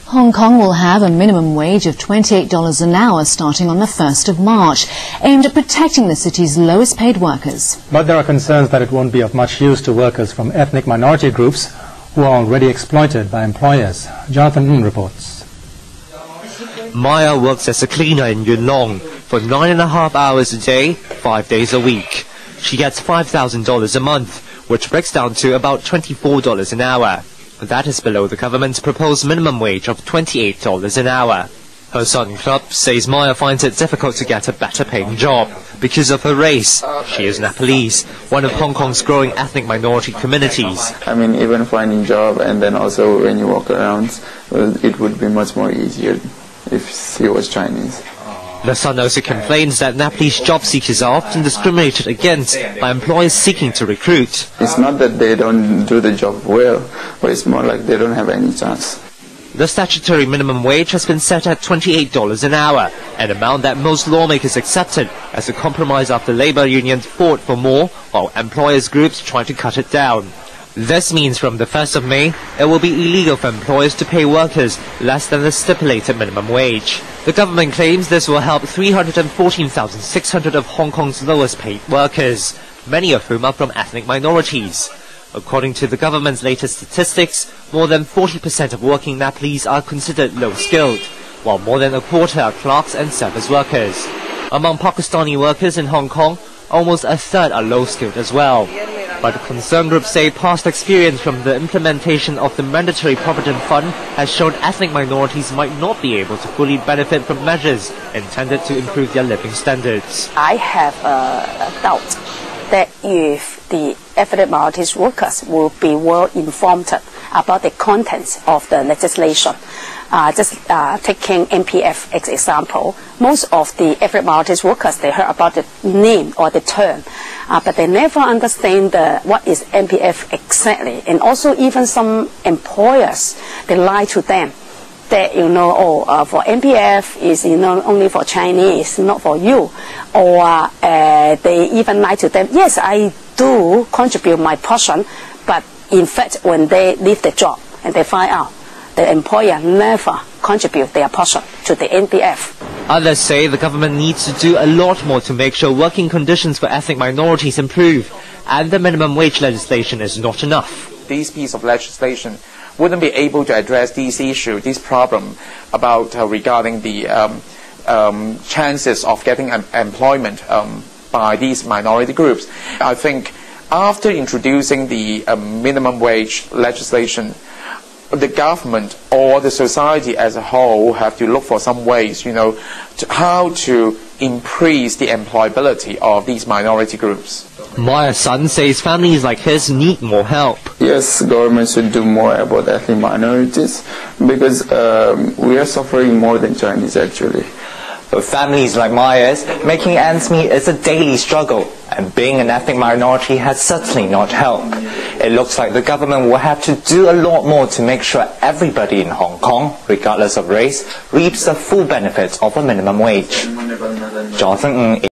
Hong Kong will have a minimum wage of $28 an hour starting on the 1st of March, aimed at protecting the city's lowest paid workers. But there are concerns that it won't be of much use to workers from ethnic minority groups who are already exploited by employers. Jonathan Ng reports. Maya works as a cleaner in Yuen Long for 9.5 hours a day, 5 days a week. She gets $5,000 a month, which breaks down to about $24 an hour. That is below the government's proposed minimum wage of $28 an hour. Her son Club says Maya finds it difficult to get a better paying job because of her race. She is Nepalese, one of Hong Kong's growing ethnic minority communities. I mean, even finding job and then also when you walk around, it would be much more easier if he was Chinese. The son also complains that Nepalese job seekers are often discriminated against by employers seeking to recruit. It's not that they don't do the job well, but it's more like they don't have any chance. The statutory minimum wage has been set at $28 an hour, an amount that most lawmakers accepted as a compromise after labor unions fought for more, while employers' groups tried to cut it down. This means from the 1st of May, it will be illegal for employers to pay workers less than the stipulated minimum wage. The government claims this will help 314,600 of Hong Kong's lowest paid workers, many of whom are from ethnic minorities. According to the government's latest statistics, more than 40% of working Nepalese are considered low-skilled, while more than a quarter are clerks and service workers. Among Pakistani workers in Hong Kong, almost a third are low-skilled as well. But the concern groups say past experience from the implementation of the mandatory provident fund has shown ethnic minorities might not be able to fully benefit from measures intended to improve their living standards. I have a doubt that if the ethnic minorities workers will be well informed about the contents of the legislation. Taking MPF as example, most of the ethnic minorities workers, they heard about the name or the term, but they never understand what is MPF exactly. And also even some employers, they lie to them that, for MPF is, only for Chinese, not for you. Or they even lie to them, yes, I do contribute my portion, but in fact, when they leave the job and they find out, the employer never contribute their portion to the NPF. Others say the government needs to do a lot more to make sure working conditions for ethnic minorities improve, and the minimum wage legislation is not enough. This piece of legislation wouldn't be able to address this issue, this problem about regarding the chances of getting employment by these minority groups. I think after introducing the minimum wage legislation, the government or the society as a whole have to look for some ways, how to increase the employability of these minority groups. Maya's son says families like his need more help. Yes, government should do more about ethnic minorities because we are suffering more than Chinese actually. For families like Maya's, making ends meet is a daily struggle, and being an ethnic minority has certainly not helped. It looks like the government will have to do a lot more to make sure everybody in Hong Kong, regardless of race, reaps the full benefits of a minimum wage. Jonathan Ng,